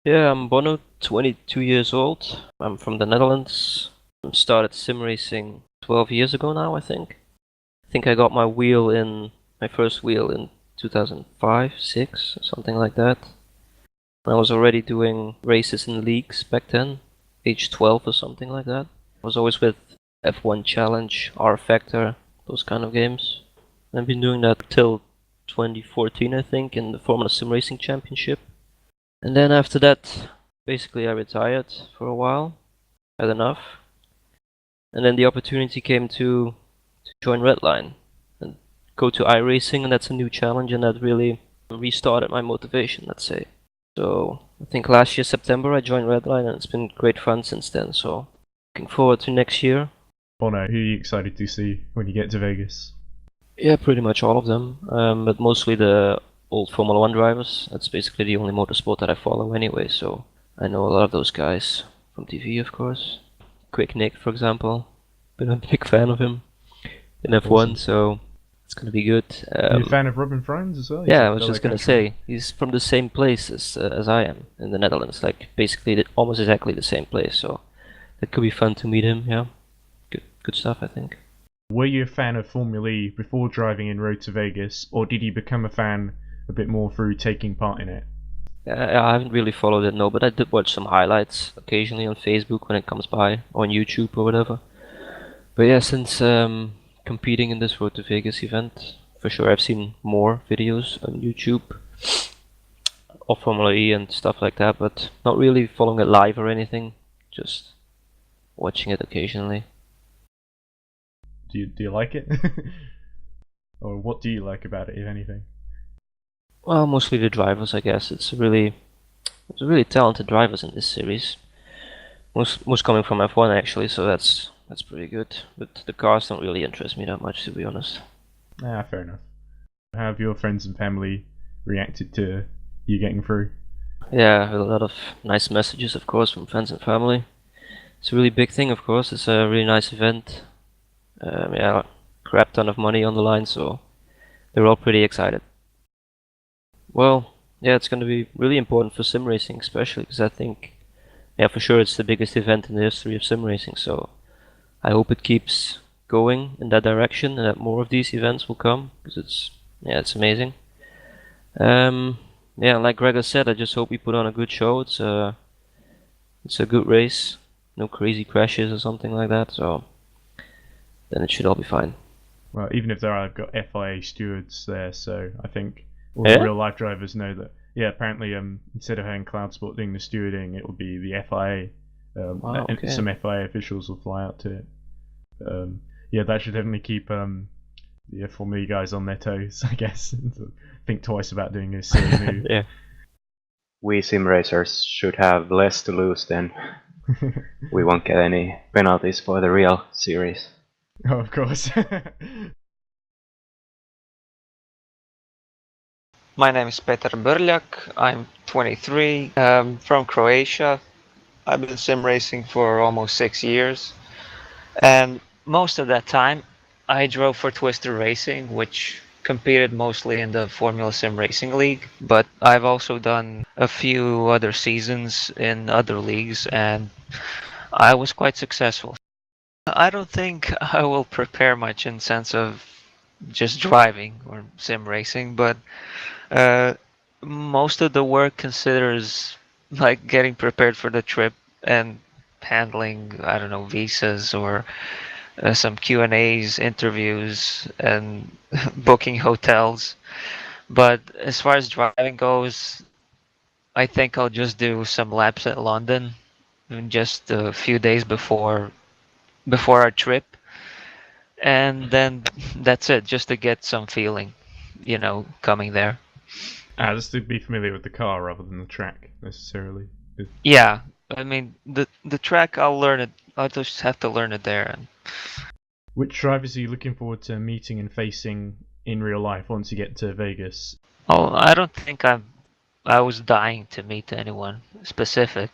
Yeah, I'm Bono, 22 years old. I'm from the Netherlands. Started sim racing 12 years ago now, I think. I think I got my first wheel in 2005, 6, something like that. I was already doing races in leagues back then, age 12 or something like that. I was always with F1 Challenge, R Factor, those kind of games. I've been doing that till 2014, I think, in the Formula Sim Racing Championship. And then after that, basically I retired for a while, had enough. And then the opportunity came to join Redline and go to iRacing, and that's a new challenge, and that really restarted my motivation, let's say. So I think last year September I joined Redline, and it's been great fun since then. So looking forward to next year. Bono, who are you excited to see when you get to Vegas? Yeah, pretty much all of them, but mostly the old Formula One drivers. That's basically the only motorsport that I follow anyway. So I know a lot of those guys from TV, of course. Quick Nick, for example. Been a big fan of him in F1, Awesome. so it's gonna be good. You a fan of Robin Friends as well? Yeah, I was just gonna say he's from the same place as I am in the Netherlands, like basically almost exactly the same place. So it could be fun to meet him. Yeah, good stuff, I think. Were you a fan of Formula E before driving in Road to Vegas, or did you become a fan a bit more through taking part in it? I haven't really followed it, no, but I did watch some highlights occasionally on Facebook when it comes by, or on YouTube or whatever. But yeah, since competing in this Road to Vegas event, for sure I've seen more videos on YouTube of Formula E and stuff like that, but not really following it live or anything, just watching it occasionally. Do you like it? Or what do you like about it, if anything? Well, mostly the drivers, I guess. It's really talented drivers in this series. Most coming from F1 actually, so that's pretty good. But the cars don't really interest me that much, to be honest. Ah, fair enough. How have your friends and family reacted to you getting through? Yeah, a lot of nice messages, of course, from friends and family. It's a really big thing, of course. It's a really nice event. Yeah, crap ton of money on the line, so they're all pretty excited. Well, yeah, it's going to be really important for sim racing, especially because I think, yeah, for sure it's the biggest event in the history of sim racing. So I hope it keeps going in that direction and that more of these events will come because it's amazing. Yeah, like Gregor said, I just hope we put on a good show. It's a good race, no crazy crashes or something like that. So then it should all be fine. Well, even if there are, I've got FIA stewards there, so I think all the Yeah. real life drivers know that. Yeah, apparently, instead of having Cloud Sport doing the stewarding, it will be the FIA. Wow. And Okay. some FIA officials will fly out to it. Yeah, that should definitely keep the Formula E guys on their toes, I guess. Think twice about doing a silly move. Yeah. We sim racers should have less to lose then. We won't get any penalties for the real series. Oh, of course. My name is Petar Brljack. I'm 23, from Croatia. I've been sim racing for almost 6 years, and most of that time I drove for Twister Racing, which competed mostly in the Formula Sim Racing League, but I've also done a few other seasons in other leagues, and I was quite successful. I don't think I will prepare much in sense of just driving or sim racing, but uh, most of the work considers like getting prepared for the trip and handling, I don't know, visas or some Q&As, interviews, and booking hotels. But as far as driving goes, I think I'll just do some laps at London just a few days before our trip, and then that's it, just to get some feeling, coming there. Just to be familiar with the car rather than the track necessarily. Yeah, I mean the track I'll learn it. I'll just have to learn it there. And Which drivers are you looking forward to meeting and facing in real life once you get to Vegas? I don't think I was dying to meet anyone specific,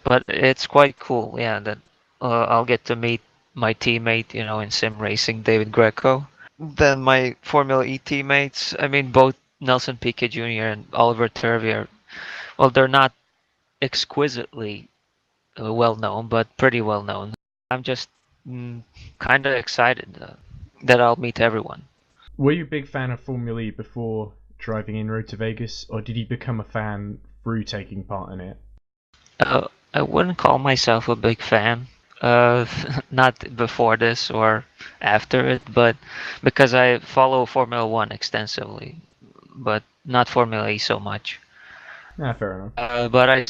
but it's quite cool. Yeah, that I'll get to meet my teammate, in sim racing, David Greco. Then my Formula E teammates. I mean, both Nelson Piquet Jr. and Oliver Turvey are. Well, they're not exquisitely well known, but pretty well known. I'm just kind of excited that I'll meet everyone. Were you a big fan of Formula E before driving in Road to Vegas, or did you become a fan through taking part in it? I wouldn't call myself a big fan. Not before this or after it, but because I follow Formula One extensively, but not Formula E so much. Ah, fair enough. But I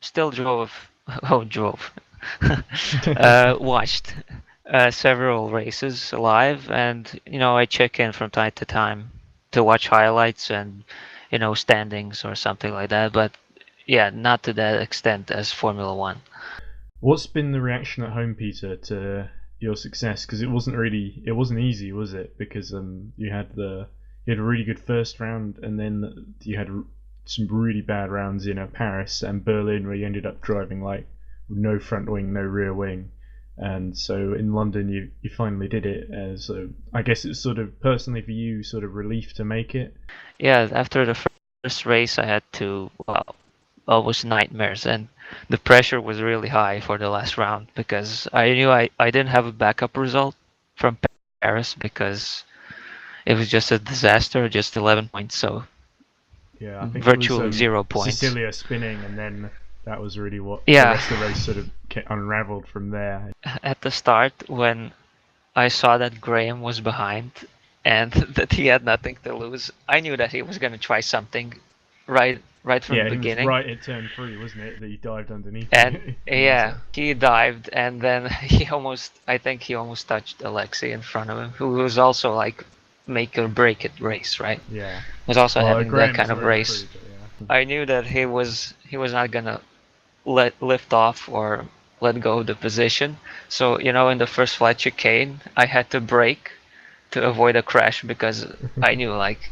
still drove. Oh, drove. Watched several races live, and I check in from time to time to watch highlights and standings or something like that. But yeah, not to that extent as Formula One. What's been the reaction at home, Peter, to your success? Because it wasn't easy, was it? Because you had a really good first round, and then you had some really bad rounds in Paris and Berlin, where you ended up driving like no front wing, no rear wing, and so in London you finally did it. So I guess it's sort of personally for you, sort of relief to make it. Yeah, after the first race, I had to almost nightmares, and the pressure was really high for the last round because I knew I didn't have a backup result from Paris because it was just a disaster, just 11 points, so Yeah, I think virtually it was 0 points. Cecilia spinning, and then that was really what Yeah. the rest of the race sort of unraveled from there. At the start, when I saw that Graham was behind and that he had nothing to lose, I knew that he was going to try something right from the beginning. Yeah, it was right at turn 3, wasn't it, that he dived underneath. And yeah, he dived, and then I think he almost touched Aleksi in front of him, who was also like make or break it race, right? Yeah. Was also having Graham that kind of race. I knew that he was not gonna lift off or let go of the position. So in the first flat chicane, I had to brake to avoid a crash because I knew like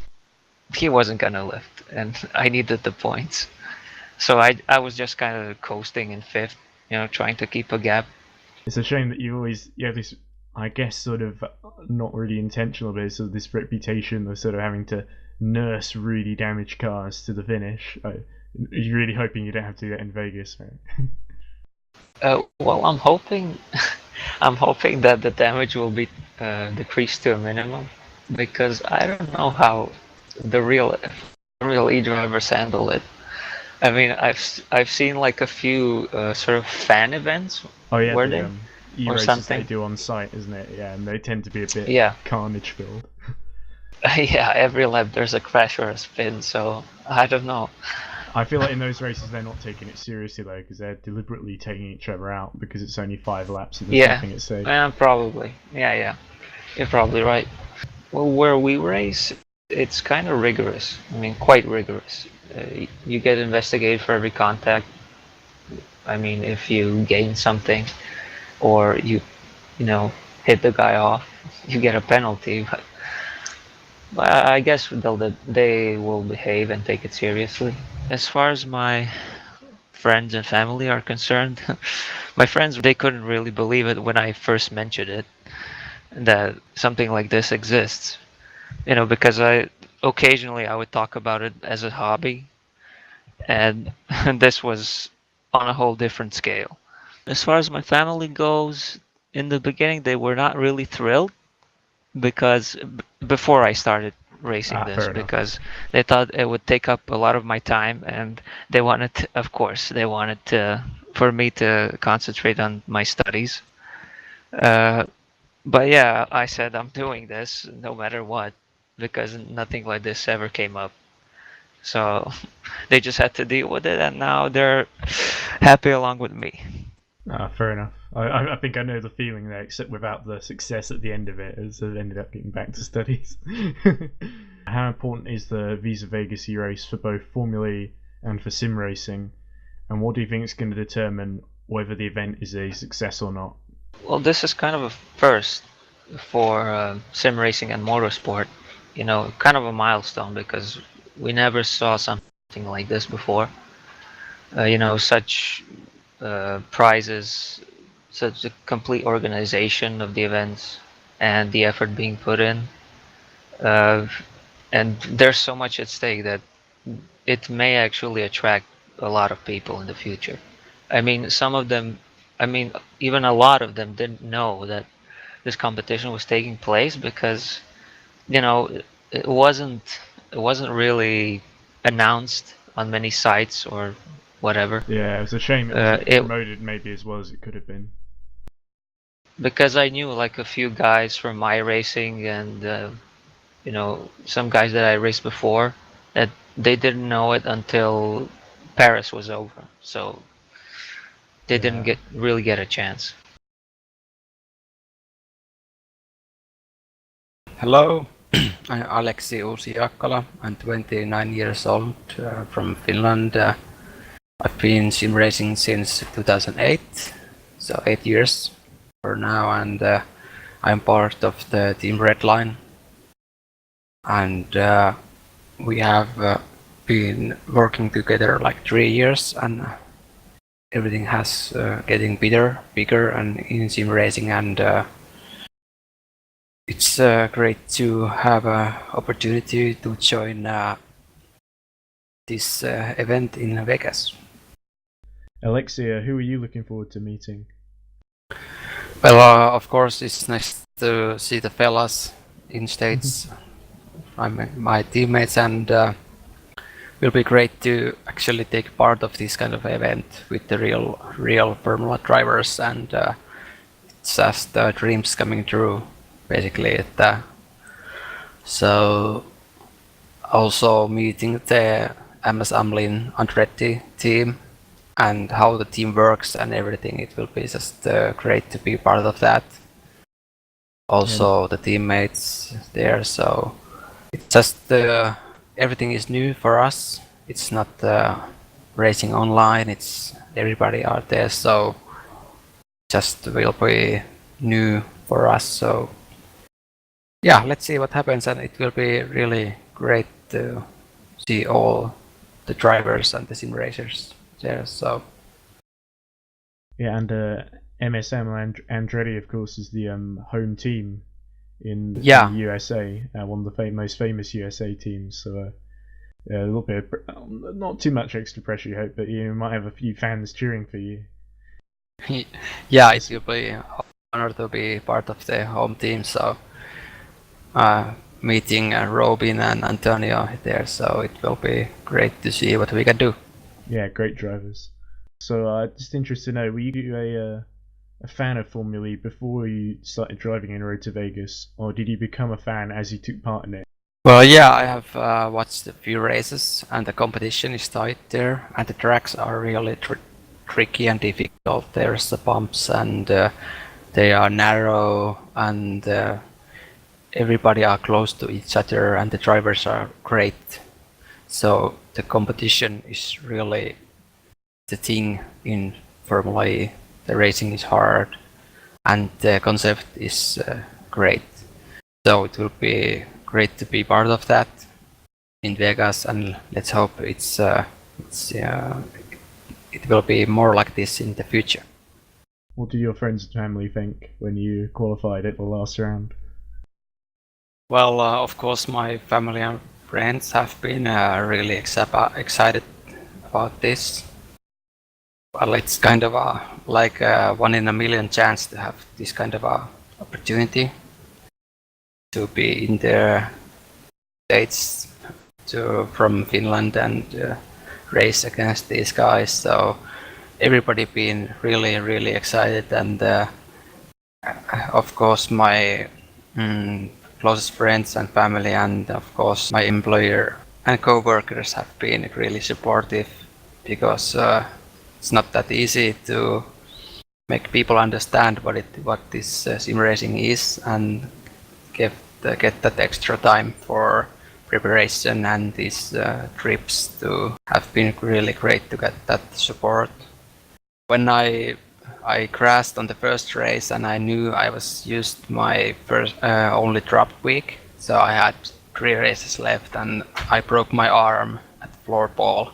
he wasn't gonna lift, and I needed the points. So I was just kind of coasting in fifth, trying to keep a gap. It's a shame that you have this, I guess, sort of not really intentional, but it's sort of this reputation of sort of having to nurse really damaged cars to the finish. You're really hoping you don't have to do that in Vegas, right? Well, I'm hoping that the damage will be decreased to a minimum, because I don't know how the real e-drivers handle it. I mean, I've seen like a few sort of fan events. Oh yeah, where the they or eRaces something they do on site, isn't it? Yeah, and they tend to be a bit carnage filled. Yeah, every lap there's a crash or a spin, so I don't know. I feel like in those races they're not taking it seriously though, because they're deliberately taking each other out because it's only 5 laps and there's nothing at stake. Probably. Yeah, you're probably right. Well, where we race, it's kind of rigorous. I mean, quite rigorous. You get investigated for every contact. I mean, if you gain something or you hit the guy off, you get a penalty. But I guess they will behave and take it seriously. As far as my friends and family are concerned, my friends, they couldn't really believe it when I first mentioned it, that something like this exists. Because occasionally I would talk about it as a hobby, and this was on a whole different scale. As far as my family goes, in the beginning they were not really thrilled, because before I started racing this, because they thought it would take up a lot of my time, and they wanted for me to concentrate on my studies. But yeah, I said I'm doing this no matter what, because nothing like this ever came up. So they just had to deal with it, and now they're happy along with me. Fair enough. I think I know the feeling there, except without the success at the end of it, as I ended up getting back to studies. How important is the Visa Vegas eRace for both Formula E and for sim racing? And what do you think is going to determine whether the event is a success or not? Well, this is kind of a first for sim racing and motorsport. Kind of a milestone, because we never saw something like this before. Such prizes, such a complete organization of the events and the effort being put in. And there's so much at stake that it may actually attract a lot of people in the future. I mean, some of them, I mean, even a lot of them didn't know that this competition was taking place because, you know, it wasn't it wasn't really announced on many sites or whatever. Yeah, it was a shame it wasn't It promoted maybe as well as it could have been. because I knew like a few guys from iRacing and you know, some guys that I raced before that they didn't know it until Paris was over, so they didn't Yeah. really get a chance. Hello, I'm Aleksi Ussi-Jaakkola. I'm 29 years old from Finland. I've been sim racing since 2008, so 8 years for now, and I'm part of the team Redline. And we have been working together like 3 years, and everything has getting bigger, and in sim racing, and it's great to have an opportunity to join this event in Vegas. Alexia, who are you looking forward to meeting? Well, of course, it's nice to see the fellas in States. I'm my teammates, and will be great to actually take part of this kind of event with the real Formula drivers, and it's just dreams coming true, basically. So also meeting the MS Amlin Andretti team and how the team works and everything, it will be just great to be part of that. Also the teammates there, so it's just everything is new for us. It's not racing online, it's everybody out there, so just will be new for us. So yeah, let's see what happens, and it will be really great to see all the drivers and the sim racers there. So Yeah, and MSM Andretti, of course, is the home team in the USA, one of the most famous USA teams. So a little bit, not too much extra pressure, you hope, but you might have a few fans cheering for you. yeah, it will be an honor to be part of the home team. So meeting Robin and Antonio there, so it will be great to see what we can do. Yeah, great drivers. So just interested to know, were you a fan of Formula E before you started driving in Road to Vegas, or did you become a fan as you took part in it? Well, yeah, I have watched a few races, and the competition is tight there, and the tracks are really tricky and difficult. There's the bumps, and they are narrow, and everybody are close to each other, and the drivers are great. So the competition is really the thing in Formula E. The racing is hard, and the concept is great. So it will be great to be part of that in Vegas, and let's hope it will be more like this in the future. What do your friends and family think when you qualified at the last round? Well, of course, my family and friends have been really excited about this. Well, it's kind of like a 1 in a million chance to have this kind of opportunity to be in the States from Finland and race against these guys. So everybody been really excited, and of course my closest friends and family, and of course my employer and co-workers have been really supportive, because it's not that easy to make people understand what this sim racing is, and get that extra time for preparation, and these trips to have been really great to get that support. When I crashed on the first race, and I knew I was used my first only drop week, so I had 3 races left, and I broke my arm at the floorball,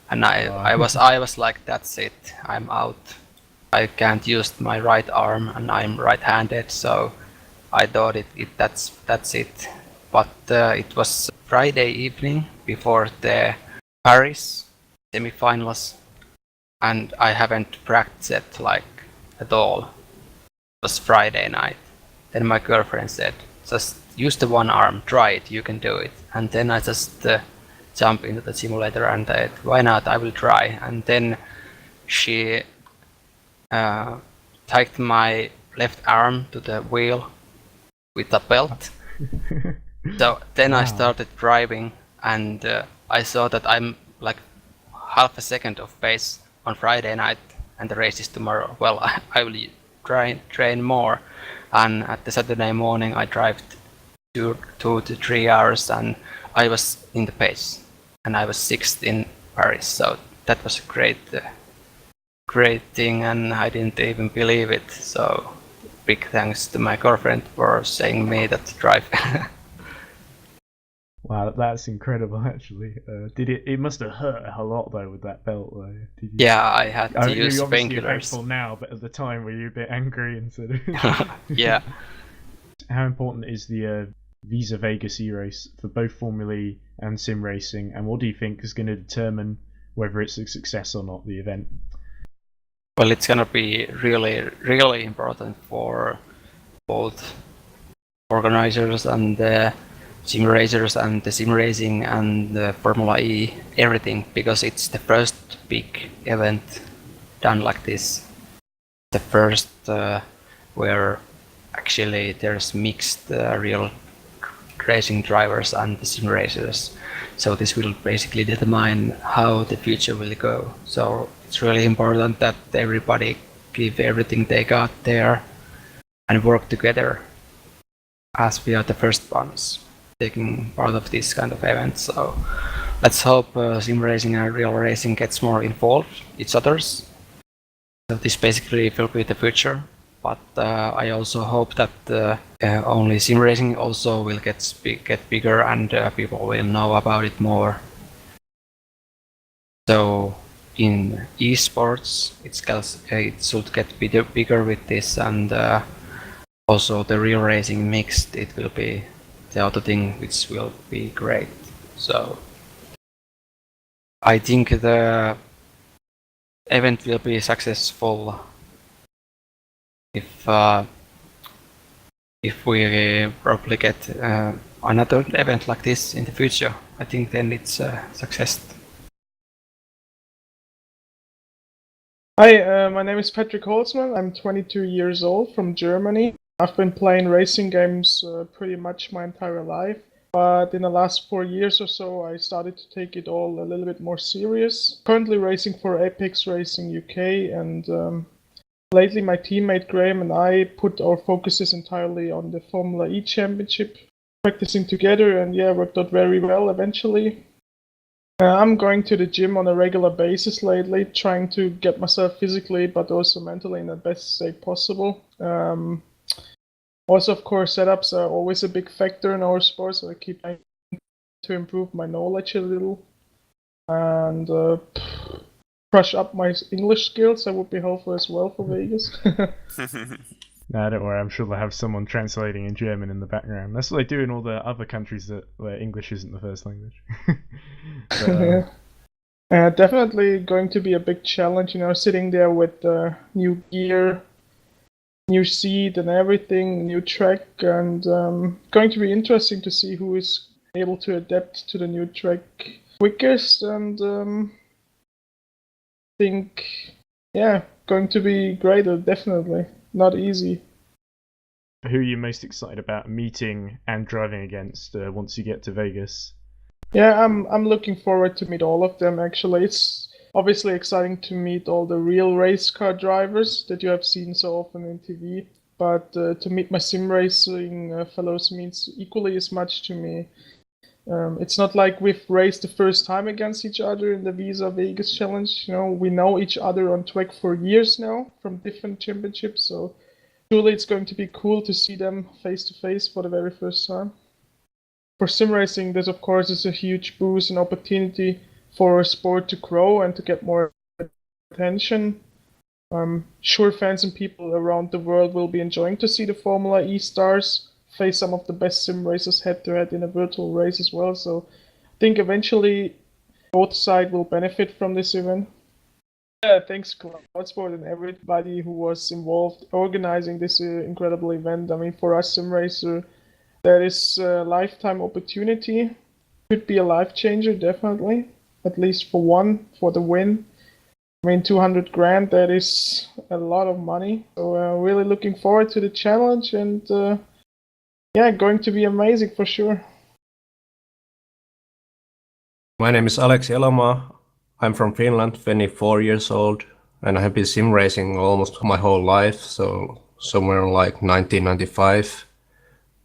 and I was like, that's it, I'm out. I can't use my right arm, and I'm right-handed, so I thought that's it. But it was Friday evening before the Paris. semi-finals, and I haven't practiced it like at all. It was Friday night. Then my girlfriend said, just use the one arm, try it, you can do it. And then I just jumped into the simulator and said, why not, I will try. And then she tied my left arm to the wheel with a belt. So then I started driving, and I saw that I'm like half a second of pace on Friday night, and the race is tomorrow. Well, I will train more, and at the Saturday morning I drove 2 to 3 hours, and I was in the pace, and I was 6th in Paris. So that was a great thing, and I didn't even believe it. So big thanks to my girlfriend for saying me that to drive. Wow, that's incredible. Actually, did it? It must have hurt a lot though with that belt. Though, did you? Yeah, I had to use you're obviously painkillers. thankful now, but at the time, were you a bit angry and sort of? Yeah. How important is the Visa Vegas eRace for both Formula E and sim racing, and what do you think is going to determine whether it's a success or not? The event. Well, it's gonna be really important for both organizers and the sim racers and the sim racing and the Formula E, everything, because it's the first big event done like this. The first where actually there's mixed real racing drivers and the sim racers. So this will basically determine how the future will go. So it's really important that everybody give everything they got there and work together, as we are the first ones taking part of this kind of event. So let's hope sim racing and real racing gets more involved each others. So this basically will be the future. But I also hope that only sim racing also will get bigger, and people will know about it more. So in esports, it should get bigger with this, and also the real racing mixed. It will be the other thing which will be great. So I think the event will be successful if we probably get another event like this in the future. I think then it's a success. Hi, my name is Patrik Holzmann. I'm 22 years old from Germany. I've been playing racing games pretty much my entire life, but in the last 4 years or so I started to take it all a little bit more serious. Currently racing for Apex Racing UK, and lately my teammate Graham and I put our focuses entirely on the Formula E Championship, practicing together, and yeah, worked out very well eventually. I'm going to the gym on a regular basis lately, trying to get myself physically but also mentally in the best state possible. Also, of course, setups are always a big factor in our sport, so I keep trying to improve my knowledge a little and brush up my English skills. That would be helpful as well for Vegas. No, don't worry. I'm sure they'll have someone translating in German in the background. That's what they do in all the other countries where English isn't the first language. But, definitely going to be a big challenge, sitting there with new gear, new seat and everything, new track, and going to be interesting to see who is able to adapt to the new track quickest, and think, yeah, going to be great, definitely. Not easy. Who are you most excited about meeting and driving against once you get to Vegas? Yeah, I'm looking forward to meet all of them, actually. It's obviously exciting to meet all the real race car drivers that you have seen so often in TV, but to meet my sim racing fellows means equally as much to me. It's not like we've raced the first time against each other in the Visa Vegas Challenge. We know each other on track for years now from different championships, so surely it's going to be cool to see them face to face for the very first time. For sim racing, this of course is a huge boost and opportunity for a sport to grow and to get more attention. I'm sure fans and people around the world will be enjoying to see the Formula E stars face some of the best sim racers head to head in a virtual race as well. So I think eventually both sides will benefit from this event. Yeah, thanks Cloudsport and everybody who was involved organizing this incredible event. I mean, for us sim racer, that is a lifetime opportunity. Could be a life changer, definitely. At least for one, for the win. I mean, 200 grand, that is a lot of money. So really looking forward to the challenge, and yeah, going to be amazing for sure. My name is Aleksi Elomaa. I'm from Finland, 24 years old, and I have been sim racing almost my whole life, so somewhere like 1995,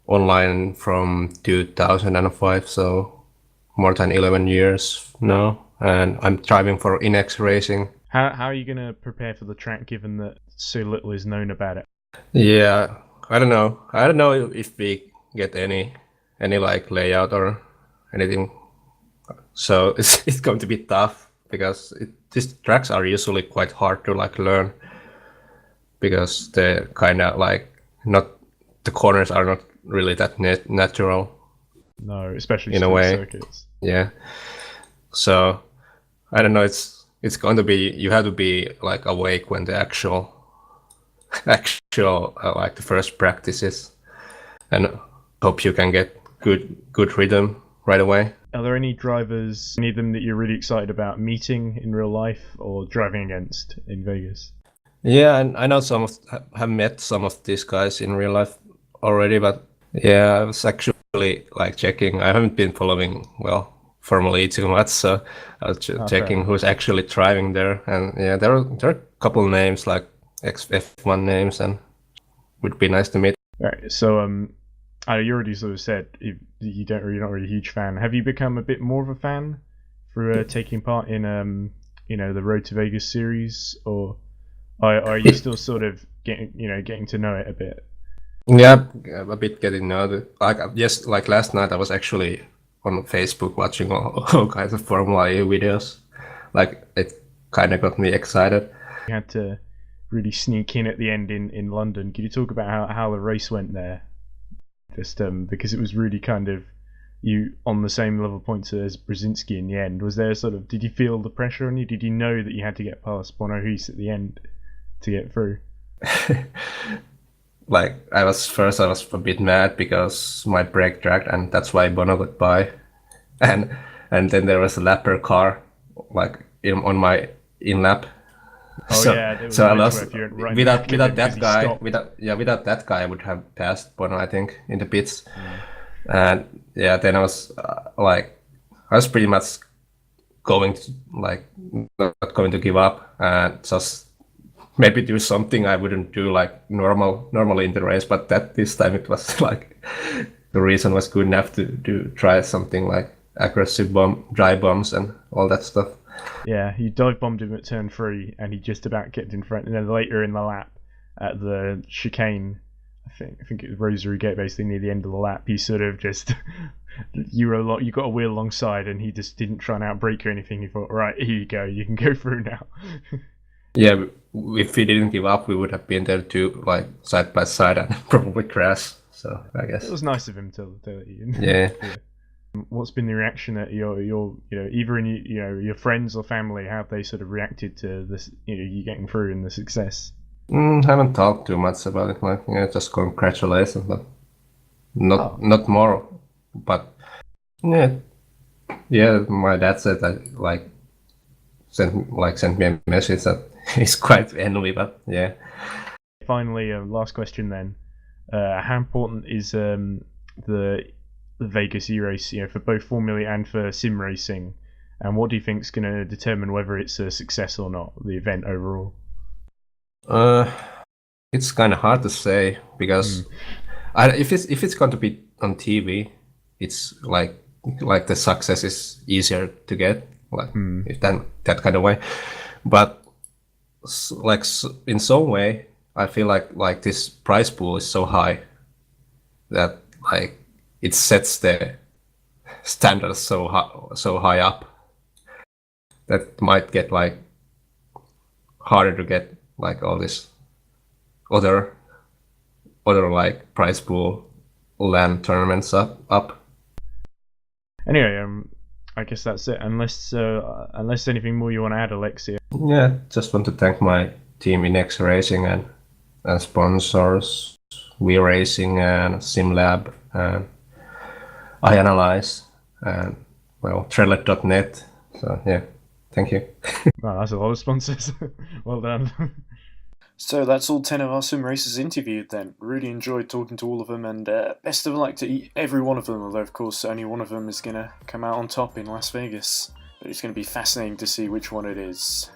online from 2005, so more than 11 years now, and I'm driving for Inex Racing. How are you going to prepare for the track given that so little is known about it? Yeah, I don't know. I don't know if we get any like layout or anything. So it's going to be tough because these tracks are usually quite hard to like learn because they're kind of like not, the corners are not really that natural. No, especially in a way. circuits. Yeah. So I don't know. It's going to be, you have to be like awake when the actual like the first practices, and hope you can get good rhythm right away. Are there any drivers, any of them that you're really excited about meeting in real life or driving against in Vegas? Yeah, and I know have met some of these guys in real life already, but yeah, I was actually like checking. I haven't been following Formula E too much, so I was checking who's actually driving there, and yeah, there are a couple names like F1 names, and would be nice to meet. Right. So you already sort of said you're not really a huge fan. Have you become a bit more of a fan through taking part in the Road to Vegas series, or are you still sort of getting to know it a bit? Yeah, a bit getting to know it. Like last night I was actually on Facebook watching all kinds of Formula E videos. Like it kind of got me excited. You had to really sneak in at the end in London. Can you talk about how the race went there? Just because it was really kind of you on the same level points as Brzezinski in the end. Was there did you feel the pressure on you? Did you know that you had to get past Bono Huis at the end to get through? Like I was a bit mad because my brake dragged, and that's why Bono got by. And then there was a lapper car like on my in lap. Oh yeah, so I lost without that guy I would have passed Bono, I think, in the pits. And yeah, then I was I was pretty much going to not going to give up and just maybe do something I wouldn't do like normally in the race, but this time it was like the reason was good enough to try something like aggressive dry bombs and all that stuff. Yeah, you dive bombed him at turn 3 and he just about kept in front, and then later in the lap at the chicane, I think it was Rosary Gate, basically near the end of the lap, he sort of just you got a wheel alongside and he just didn't try and outbrake you or anything. He thought, right, here you go, you can go through now. Yeah, if we didn't give up, we would have been there too, like side by side, and probably crash. So I guess it was nice of him to let you. Yeah. What's been the reaction at your either in your friends or family? How have they sort of reacted to this? You getting through and the success. Haven't talked too much about it. Like, just congratulations, but not more. But yeah. My dad said that sent me a message that he's quite envy, but yeah. Finally, last question then. How important is the Vegas eRace, for both Formula and for sim racing, and what do you think is going to determine whether it's a success or not, the event overall? It's kind of hard to say because if it's going to be on TV, it's like the success is easier to get, if that kind of way. But in some way, I feel like this prize pool is so high that it sets the standards so high up that it might get harder to get all this other prize pool land tournaments up. Anyway, I guess that's it. Unless anything more you want to add, Aleksi. Yeah, just want to thank my team in eRace and sponsors, eRace and SimLab and iAnalyze and well, Trellet.net. So yeah, thank you. Wow, that's a lot of sponsors. Well done. So that's all 10 of our sim racers interviewed then. Really enjoyed talking to all of them, and best of luck to every one of them, although of course only one of them is going to come out on top in Las Vegas. But it's going to be fascinating to see which one it is.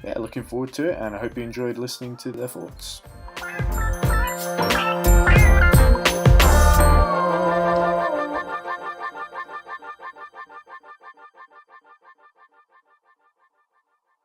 Yeah, looking forward to it, and I hope you enjoyed listening to their thoughts.